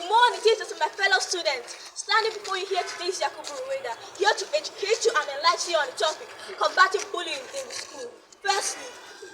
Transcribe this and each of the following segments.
morning, teachers and my fellow students. Standing before you here today is Yakubu Ruwaida, here to educate you and enlighten you on the topic, combating bullying in school. Firstly,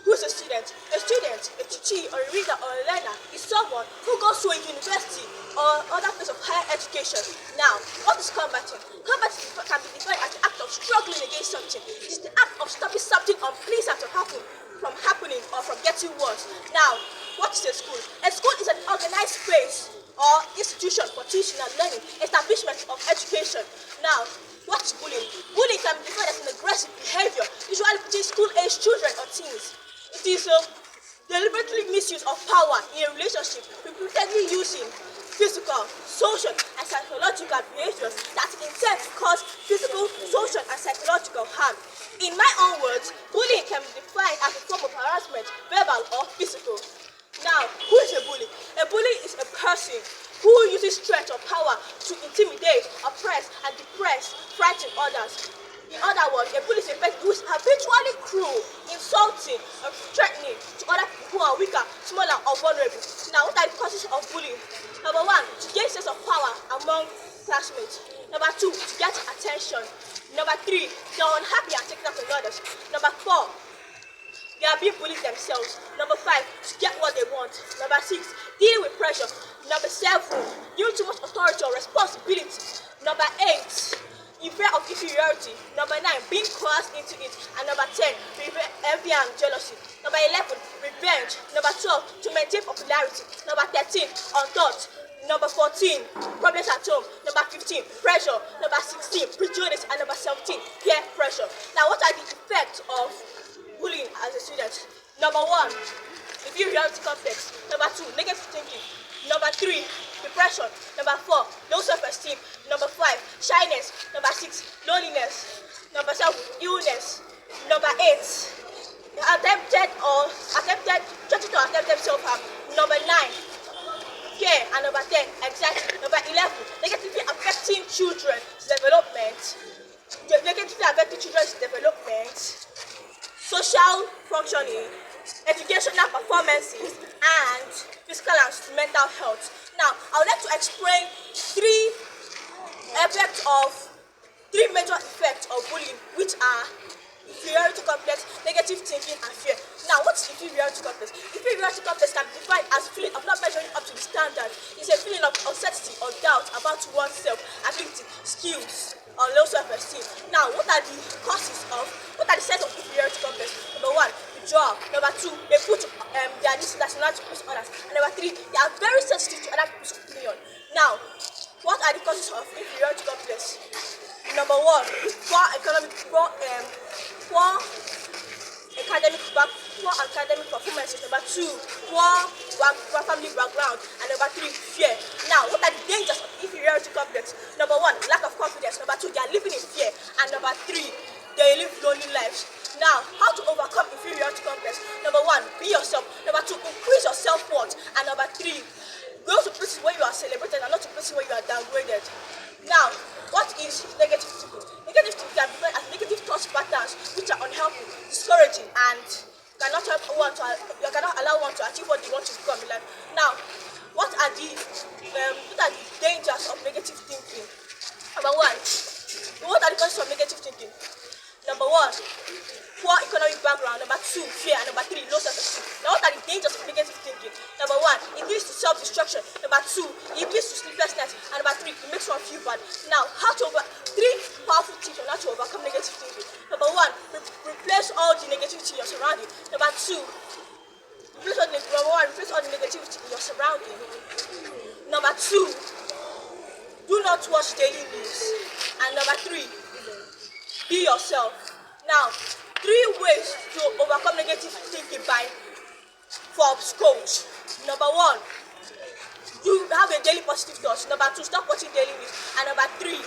who is a student? A student, a teacher, or a reader, or a learner is someone who goes to a university or other place of higher education. Now, what is combating? Combating can be defined as the act of struggling against something. It is the act of stopping something unpleasant to happen from happening or from getting worse. Now, what is a school? A school is an organized space or institution for teaching and learning, establishment of education. Now, what is bullying? Bullying can be defined as an aggressive behavior, usually between school-age children or teens. It is a deliberately misuse of power in a relationship, repeatedly using physical, social, and psychological behaviors that intend to cause physical, social, and psychological harm. In my own words, bullying can be defined as a form of harassment, verbal or physical. Now, who is a bully? A bully is a person who uses strength or power to intimidate, oppress, and depress, frighten others. In other words, a bully is a person who is habitually cruel, insulting, or threatening to other people who are weaker, smaller, or vulnerable. Now, what are the causes of bullying? Number one, to gain sense of power among classmates. Number two, to get attention. Number three, they are unhappy and taking up with others. Number four, they are being bullied themselves. Number five, to get what they want. Number six, dealing with pressure. Number seven, giving too much authority or responsibility. Number eight, in fear of inferiority. Number nine, being coerced into it. And number 10, envy and jealousy. Number 11, revenge. Number 12, to maintain popularity. Number 13, untouched. Number 14, problems at home. Number 15, pressure. Number 16, prejudice. And number 17, peer pressure. Now, what are the effects of bullying as a student? Number one, inferiority complex. Number two, negative thinking. Number three, depression. Number four, low self-esteem. Number five, shyness. Number six, loneliness. Number seven, illness. Number eight, attempted self-harm. Number nine, fear. And number 10, anxiety. Number 11, negatively affecting children's development. Social functioning, educational performances, and physical and mental health. Now, I would like to explain three major effects of bullying, which are inferiority complex, negative thinking, and fear. Now, what is inferiority complex? Inferiority complex can be defined as a feeling of not measuring up to the standard. It's a feeling of uncertainty or doubt about oneself, ability, skills, or low self-esteem. Now, what are the signs of inferiority complex? Number one, withdrawal. Number two, they put their needs that not to push others. And number three, they are very sensitive to other people's opinion. Now, what are the causes of inferiority complex? Number one, poor academic performances. Number two, poor family background. And number three, fear. Now, what are the dangers of inferiority complex? Number one, lack of confidence. Number two, they are living in fear. And number three, they live lonely lives. Now, how to overcome inferiority complex? Number one, be yourself. Number two, increase your self-worth. And number three, go to places where you are celebrated and not to places where you are downgraded. Now, what is negative thinking? Negative thinking can be defined as negative thought patterns which are unhelpful, discouraging, and cannot allow one to achieve what they want to become in life. Now, what are the dangers of negative thinking? Number one, what are the causes of negative thinking? Number one, poor economic background. Number two, fear. And number three, low self-esteem. Now, what are the dangers of negative thinking? Number one, it leads to self-destruction. Number two, it leads to sleeplessness. And number three, it makes one feel bad. Now, three powerful tips on how to overcome negative thinking. Number one, replace all the negativity in your surrounding. Number two, replace all the negativity in your surrounding. Number two, do not watch daily news. And number three, be yourself. Now, three ways to overcome negative thinking by Forbes coach. Number one, you have a daily positive thoughts. Number two, stop watching daily news. And number three,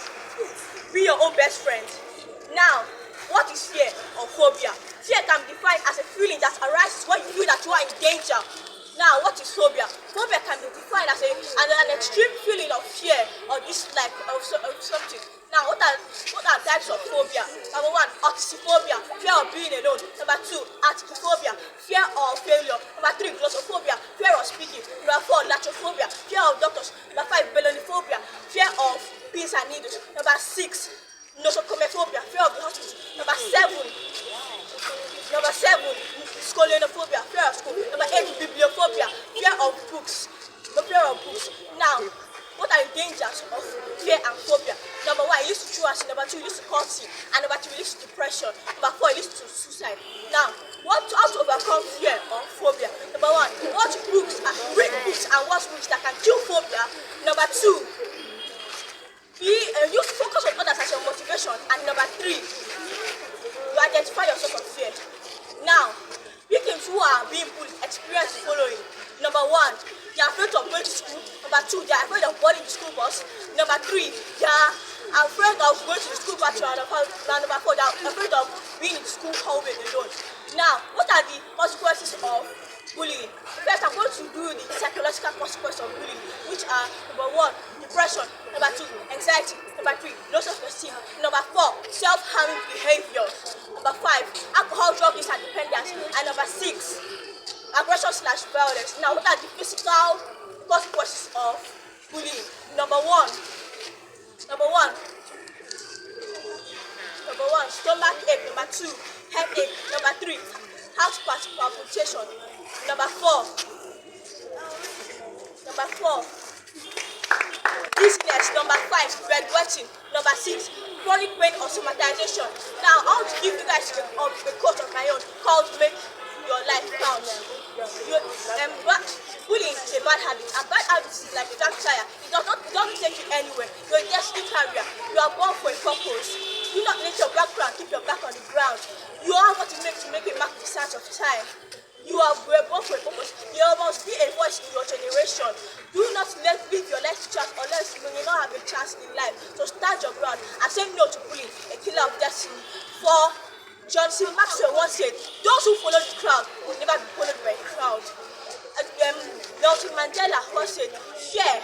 be your own best friend. Now, what is fear or phobia? Fear can be defined as a feeling that arises when you feel that you are in danger. Now, what is phobia? Phobia can be defined as an extreme feeling of fear or dislike of something. Now, what are types of phobia? Number one, artistophobia, fear of being alone. Number two, artichophobia, fear of failure. Number three, glossophobia, fear of speaking. Number four, latrophobia, fear of doctors. Number five, beloniphobia, fear of pins and needles. Number six, nosocomophobia, fear of the hospital. Number seven, scoliophobia, fear of school. Number eight, bibliophobia, fear of books. The fear of books. Now, what are the dangers of fear and phobia? Number one, it leads to truancy. Number two, it leads to culty. And number three, it leads to depression. Number four, it leads to suicide. Now, how to overcome fear or phobia? Number one, read books and watch movies that can kill phobia. Number two, use focus on others as your motivation. And number three, you identify your source of fear. Now, victims who are being bullied experience the following. Number one, they are afraid of going to school. Number two, they are afraid of boarding the school bus. Number three, they are afraid of going to the school bathroom. And number four, they are afraid of being in the school hallway alone. Now, what are the consequences of bullying? First, I'm going to do the psychological consequences of bullying, which are number one, depression. Number two, anxiety. Number three, low self-esteem. Number four, self-harming behaviors. Number five, alcohol, drug use and dependence. And number six, aggression/violence. Now, what are the physical consequences of bullying? Number one, stomach ache. Number two, headache. Number three, heart palpitation. Number four, dizziness. Number five, bedwetting. Number six, chronic pain or somatization. Now, I want to give you guys a quote of my own called "Make Your Life Count." Bullying is a bad habit, and bad habits is like a dark tire. It doesn't take you anywhere. You're a destiny carrier. You are born for a purpose. Do not let your background keep your back on the ground. You are what it makes to make a mark in the sands of time. You are born for a purpose. You must be a voice in your generation. Do not live your life to chance unless you may not have a chance in life. So stand your ground and say no to bullying, a killer of destiny. For John C. Maxwell once said, "Those who follow the crowd will never be followed by a crowd." Nelson Mandela once said, "Fear.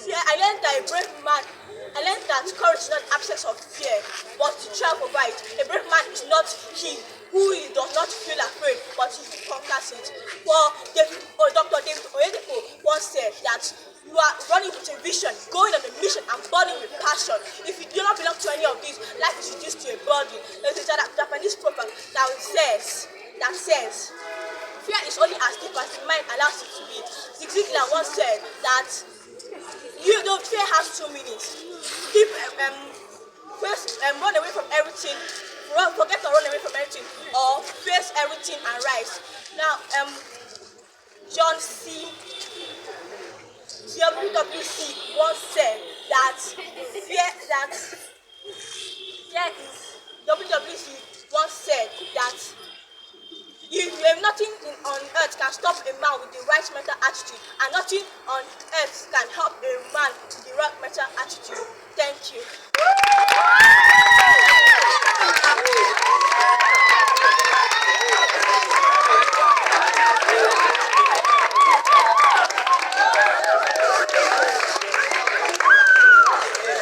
I learned that courage is not absence of fear, but the triumph over it. A brave man is not he who does not feel afraid, but he conquers it." Dr. David Oyedepo once said that you are running with a vision, going on a mission, and burning with passion. If you do not belong to any of these, life is reduced to a burden. There's a Japanese proverb that says, "Fear is only as deep as the mind allows it to be." Zig Ziglar once said that fear has 2 meanings. Run away from everything, forget to run away from everything, or face everything and rise. Now, John C. WWC once said that WWC once said that nothing on earth can stop a man with the right mental attitude, and nothing on earth can help a man with the right mental attitude. Thank you.